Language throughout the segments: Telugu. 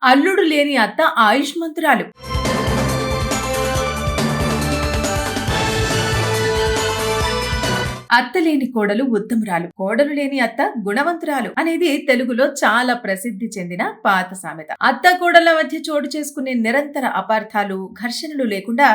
అల్లుడు లేని అత్త ఆయుష్మంతురాలు. అత్త లేని కోడలు ఉత్తమురాలు, కోడలు లేని అత్త గుణవంతురాలు అనేది తెలుగులో చాలా ప్రసిద్ధి చెందిన పాత సామెత. అత్త కోడళ్ల మధ్య చోటు చేసుకునే నిరంతర అపార్థాలు, ఘర్షణలు లేకుండా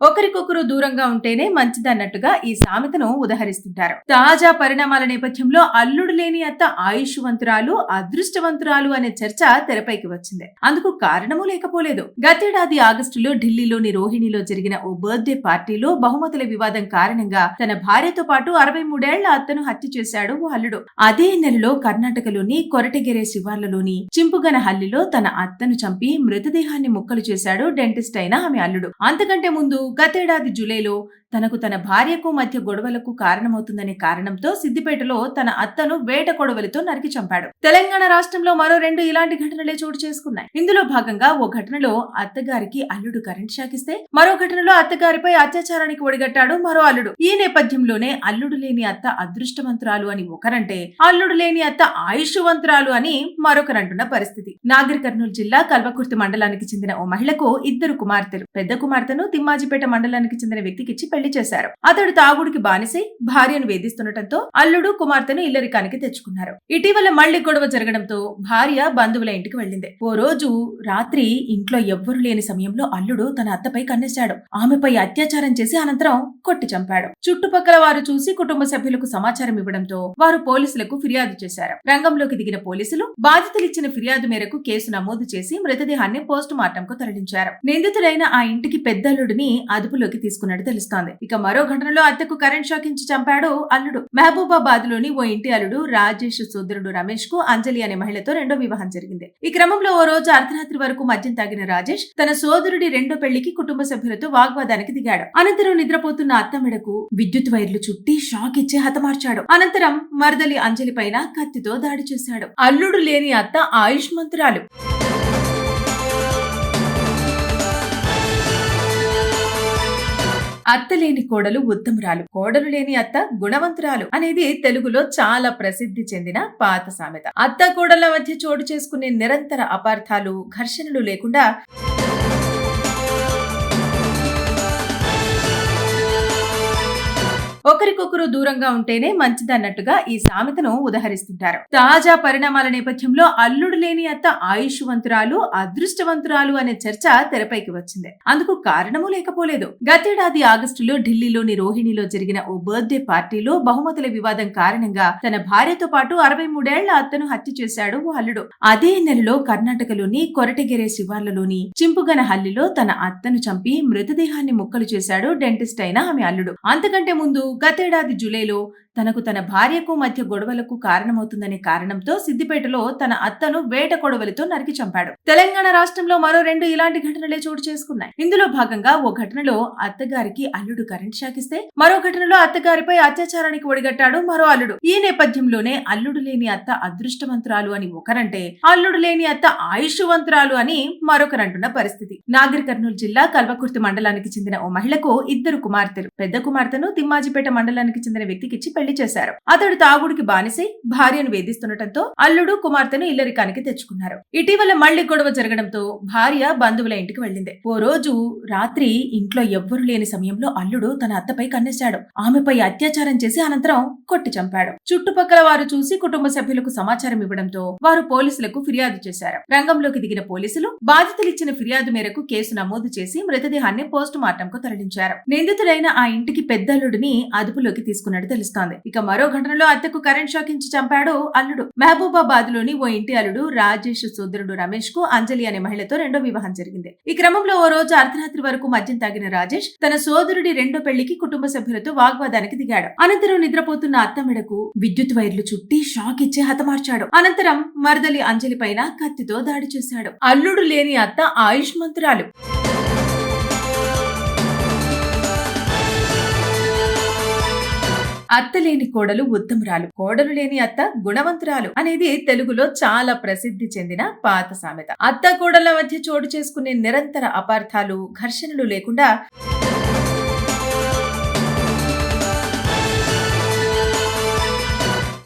ఒకరికొకరు దూరంగా ఉంటేనే మంచిదన్నట్టుగా ఈ సామెతను ఉదహరిస్తుంటారు. తాజా పరిణామాల నేపథ్యంలో అల్లుడు లేని అత్త ఆయుష్వంతురాలు, అదృష్టవంతురాలు అనే చర్చ తెరపైకి వచ్చింది. అందుకు కారణమూ లేకపోలేదు. గతేడాది ఆగస్టులో ఢిల్లీలోని రోహిణిలో జరిగిన ఓ బర్త్డే పార్టీలో బహుమతుల వివాదం కారణంగా తన భార్యతో పాటు 63 ఏళ్ల అత్తను హత్య చేశాడు ఓ అల్లుడు. అదే నెలలో కర్ణాటకలోని కొరటెగెరే శివార్లలోని చింపుగనహల్లిలో తన అత్తను చంపి మృతదేహాన్ని ముక్కలు చేశాడు డెంటిస్ట్ అయిన ఆమె అల్లుడు. అంతకంటే ముందు గతేడాది జూలైలో తనకు తన భార్యకు మధ్య గొడవలకు కారణమవుతుందనే కారణంతో సిద్దిపేటలో తన అత్తను వేట కొడవలితో నరికి చంపాడు. తెలంగాణ రాష్ట్రంలో మరో 2 ఇలాంటి ఘటనలే చోటు చేసుకున్నాయి. ఇందులో భాగంగా ఓ ఘటనలో అత్తగారికి అల్లుడు కరెంట్ షాక్ ఇస్తే, మరో ఘటనలో అత్తగారిపై అత్యాచారానికి ఒడిగట్టాడు మరో అల్లుడు. ఈ నేపథ్యంలోనే అల్లుడు లేని అత్త అదృష్టవంతురాలు అని ఒకరంటే, అల్లుడు లేని అత్త ఆయుష్వంతురాలు అని మరొకరంటున్న పరిస్థితి. నాగర్ కర్నూలు జిల్లా కల్వకుర్తి మండలానికి చెందిన ఓ మహిళకు 2 కుమార్తెలు. పెద్ద కుమార్తెను తిమ్మాజిపేట మండలానికి చెందిన వ్యక్తికిచ్చి పెళ్లి చేశారు. అతడు తాగుడికి బానిసై భార్యను వేధిస్తుండటంతో అల్లుడు కుమార్తెను ఇల్లరికానికి తెచ్చుకున్నారు. ఇటీవల మళ్లీ గొడవ జరగడంతో భార్య బంధువుల ఇంటికి వెళ్లింది. ఓ రోజు రాత్రి ఇంట్లో ఎవ్వరూ లేని సమయంలో అల్లుడు తన అత్తపై కన్నేశాడు. ఆమెపై అత్యాచారం చేసి అనంతరం కొట్టి చంపాడు. చుట్టుపక్కల వారు చూసి కుటుంబ సభ్యులకు సమాచారం ఇవ్వడంతో వారు పోలీసులకు ఫిర్యాదు చేశారు. రంగంలోకి దిగిన పోలీసులు బాధితులిచ్చిన ఫిర్యాదు మేరకు కేసు నమోదు చేసి మృతదేహాన్ని పోస్ట్ మార్టంకు తరలించారు. నిందితుడైన ఆ ఇంటికి పెద్దల్లుడిని అదుపులోకి తీసుకున్నట్టు తెలుస్తోంది. ఇక మరో ఘటనలో అత్తకు కరెంట్ షాక్ ఇచ్చి చంపాడు అల్లుడు. మహబూబాబాద్ లోని ఓ ఇంటి అల్లుడు రాజేష్ సోదరుడు రమేష్ కు అంజలి అనే మహిళతో రెండో వివాహం జరిగింది. ఈ క్రమంలో ఓ రోజు అర్ధరాత్రి వరకు మద్యం తాగిన రాజేష్ తన సోదరుడి రెండో పెళ్లికి కుటుంబ సభ్యులతో వాగ్వాదానికి దిగాడు. అనంతరం నిద్రపోతున్న అత్త మెడకు విద్యుత్ వైర్లు చుట్టి షాక్ ఇచ్చి హతమార్చాడు. అనంతరం మరదలి అంజలి పైన కత్తితో దాడి చేశాడు. అల్లుడు లేని అత్త ఆయుష్మంతురాలు. అత్త లేని కోడలు ఉత్తమురాలు, కోడలు లేని అత్త గుణవంతురాలు అనేది తెలుగులో చాలా ప్రసిద్ధి చెందిన పాత సామెత. అత్త కోడళ్ల మధ్య చోటు చేసుకునే నిరంతర అపార్థాలు, ఘర్షణలు లేకుండా ఒకరికొకరు దూరంగా ఉంటేనే మంచిదన్నట్టుగా ఈ సామెతను ఉదహరిస్తుంటారు. తాజా పరిణామాల నేపథ్యంలో అల్లుడు లేని అత్త ఆయుష్వంతురాలు, అదృష్టవంతురాలు అనే చర్చ తెరపైకి వచ్చింది. అందుకు కారణమూ లేకపోలేదు. గతేడాది ఆగస్టులో ఢిల్లీలోని రోహిణిలో జరిగిన ఓ బర్త్డే పార్టీలో బహుమతుల వివాదం కారణంగా తన భార్యతో పాటు 63 ఏళ్ల అత్తను హత్య చేశాడు ఓ అల్లుడు. అదే నెలలో కర్ణాటకలోని కొరటెగెరే శివార్లలోని చింపుగనహల్లిలో తన అత్తను చంపి మృతదేహాన్ని ముక్కలు చేశాడు డెంటిస్ట్ అయిన ఆమె అల్లుడు. అంతకంటే ముందు గతేడాది జూలైలో తనకు తన భార్యకు మధ్య గొడవలకు కారణమవుతుందనే కారణంతో సిద్దిపేటలో తన అత్తను వేట కొడవలితో నరికి చంపాడు. తెలంగాణ రాష్ట్రంలో మరో 2 ఇలాంటి ఘటనలే చోటు చేసుకున్నాయి. ఇందులో భాగంగా ఓ ఘటనలో అత్తగారికి అల్లుడు కరెంట్ షాక్ ఇస్తే, మరో ఘటనలో అత్తగారిపై అత్యాచారానికి ఒడిగట్టాడు మరో అల్లుడు. ఈ నేపథ్యంలోనే అల్లుడు లేని అత్త అదృష్టవంతురాలు అని ఒకరంటే, అల్లుడు లేని అత్త ఆయుష్వంతురాలు అని మరొకరంటున్న పరిస్థితి. నాగర్ కర్నూలు జిల్లా కల్వకుర్తి మండలానికి చెందిన ఓ మహిళకు 2 కుమార్తెలు. పెద్ద కుమార్తెను తిమ్మాజిపేట మండలానికి చెందిన వ్యక్తికిచ్చి పెళ్లి చేశారు. అతడు తాగుడికి బానిసై భార్యను వేధిస్తుండటంతో అల్లుడు కుమార్తెను ఇల్లరికానికి తెచ్చుకున్నారు. ఇటీవల మళ్లీ గొడవ జరగడంతో భార్య బంధువుల ఇంటికి వెళ్లింది. ఓ రోజు రాత్రి ఇంట్లో ఎవ్వరూ లేని సమయంలో అల్లుడు తన అత్తపై కన్నేశాడు. ఆమెపై అత్యాచారం చేసి అనంతరం కొట్టి చంపాడు. చుట్టుపక్కల వారు చూసి కుటుంబ సభ్యులకు సమాచారం ఇవ్వడంతో వారు పోలీసులకు ఫిర్యాదు చేశారు. రంగంలోకి దిగిన పోలీసులు బాధితులిచ్చిన ఫిర్యాదు మేరకు కేసు నమోదు చేసి మృతదేహాన్ని పోస్ట్ మార్టంకు తరలించారు. నిందితుడైన ఆ ఇంటికి పెద్దల్లుడిని అదుపులోకి తీసుకున్నట్టు తెలుస్తోంది. ఇక మరో ఘటనలో అత్తకు కరెంట్ షాక్ ఇచ్చి చంపాడు అల్లుడు. మహబూబాబాద్ లోని ఓ ఇంటి అల్లుడు రాజేష్ సోదరుడు రమేష్ కు అంజలి అనే మహిళతో రెండో వివాహం జరిగింది. ఈ క్రమంలో ఓ రోజు అర్ధరాత్రి వరకు మద్యం తాగిన రాజేష్ తన సోదరుడి రెండో పెళ్లికి కుటుంబ సభ్యులతో వాగ్వాదానికి దిగాడు. అనంతరం నిద్రపోతున్న అత్త మెడకు విద్యుత్ వైర్లు చుట్టి షాక్ ఇచ్చి హతమార్చాడు. అనంతరం మరదలి అంజలి పైన కత్తితో దాడి చేశాడు. అల్లుడు లేని అత్త ఆయుష్మంతురాలు. అత్త లేని కోడలు ఉత్తమురాలు, కోడలు లేని అత్త గుణవంతురాలు అనేది తెలుగులో చాలా ప్రసిద్ధి చెందిన పాత సామెత. అత్త కోడళ్ల మధ్య చోటు చేసుకునే నిరంతర అపార్థాలు, ఘర్షణలు లేకుండా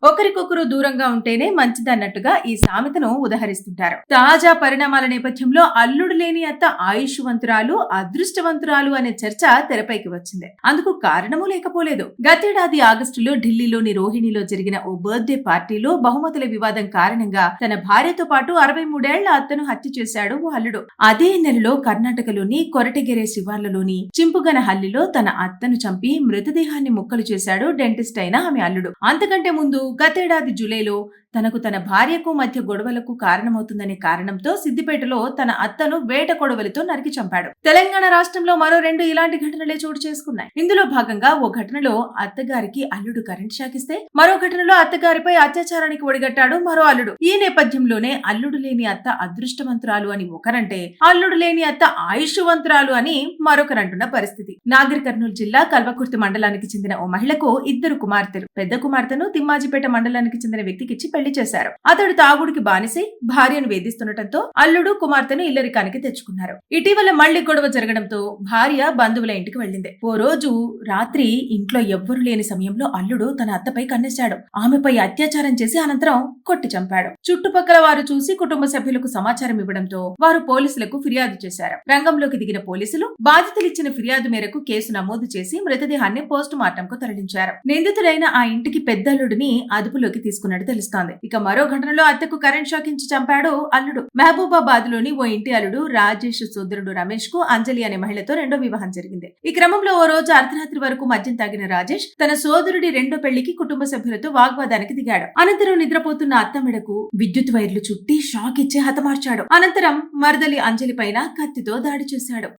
ఒకరికొకరు దూరంగా ఉంటేనే మంచిదన్నట్టుగా ఈ సామెతను ఉదహరిస్తుంటారు. తాజా పరిణామాల నేపథ్యంలో అల్లుడు లేని అత్త ఆయుష్వంతురాలు, అదృష్టవంతురాలు అనే చర్చ తెరపైకి వచ్చింది. అందుకు కారణమూ లేకపోలేదు. గతేడాది ఆగస్టులో ఢిల్లీలోని రోహిణిలో జరిగిన ఓ బర్త్డే పార్టీలో బహుమతుల వివాదం కారణంగా తన భార్యతో పాటు 63 ఏళ్ల అత్తను హత్య చేశాడు ఓ అల్లుడు. అదే నెలలో కర్ణాటకలోని కొరటెగెరే శివార్లలోని చింపుగనహల్లిలో తన అత్తను చంపి మృతదేహాన్ని ముక్కలు చేశాడు డెంటిస్ట్ అయిన ఆమె అల్లుడు. అంతకంటే ముందు గతేడాది జూలైలో తనకు తన భార్యకు మధ్య గొడవలకు కారణమవుతుందనే కారణంతో సిద్దిపేటలో తన అత్తను వేట కొడవలితో నరికి చంపాడు. తెలంగాణ రాష్ట్రంలో మరో 2 ఇలాంటి ఘటనలే చోటు చేసుకున్నాయి. ఇందులో భాగంగా ఓ ఘటనలో అత్తగారికి అల్లుడు కరెంట్ షాక్ ఇస్తే, మరో ఘటనలో అత్తగారిపై అత్యాచారానికి ఒడిగట్టాడు మరో అల్లుడు. ఈ నేపథ్యంలోనే అల్లుడు లేని అత్త అదృష్టవంతురాలు అని ఒకరంటే, అల్లుడు లేని అత్త ఆయుష్వంతురాలు అని మరొకరంటున్న పరిస్థితి. నాగర్ కర్నూలు జిల్లా కల్వకుర్తి మండలానికి చెందిన ఓ మహిళకు 2 కుమార్తెలు. పెద్ద కుమార్తెను తిమ్మాజిపేట మండలానికి చెందిన వ్యక్తికిచ్చి పెళ్లి చేశారు. అతడు తాగుడికి బానిసై భార్యను వేధిస్తుండటంతో అల్లుడు కుమార్తెను ఇల్లరికానికి తెచ్చుకున్నారు. ఇటీవల మళ్లీ గొడవ జరగడంతో భార్య బంధువుల ఇంటికి వెళ్లింది. ఓ రోజు రాత్రి ఇంట్లో ఎవ్వరు లేని సమయంలో అల్లుడు తన అత్తపై కన్నేశాడు. ఆమెపై అత్యాచారం చేసి అనంతరం కొట్టి చంపాడు. చుట్టుపక్కల వారు చూసి కుటుంబ సభ్యులకు సమాచారం ఇవ్వడంతో వారు పోలీసులకు ఫిర్యాదు చేశారు. రంగంలోకి దిగిన పోలీసులు బాధితులిచ్చిన ఫిర్యాదు మేరకు కేసు నమోదు చేసి మృతదేహాన్ని పోస్ట్ మార్టంకు తరలించారు. నిందితుడైన ఆ ఇంటికి పెద్దల్లుడిని అదుపులోకి తీసుకున్నట్టు తెలుస్తోంది. ఇక మరో ఘటనలో అత్తకు కరెంట్ షాక్ ఇచ్చి చంపాడు అల్లుడు. మహబూబాబాద్ లోని ఓ ఇంటి అల్లుడు రాజేష్ సోదరుడు రమేష్ కు అంజలి అనే మహిళతో రెండో వివాహం జరిగింది. ఈ క్రమంలో ఓ రోజు అర్ధరాత్రి వరకు మద్యం తాగిన రాజేష్ తన సోదరుడి రెండో పెళ్లికి కుటుంబ సభ్యులతో వాగ్వాదానికి దిగాడు. అనంతరం నిద్రపోతున్న అత్త మెడకు విద్యుత్ వైర్లు చుట్టి షాక్ ఇచ్చి హతమార్చాడు. అనంతరం మరదలి అంజలి పైన కత్తితో దాడి చేశాడు.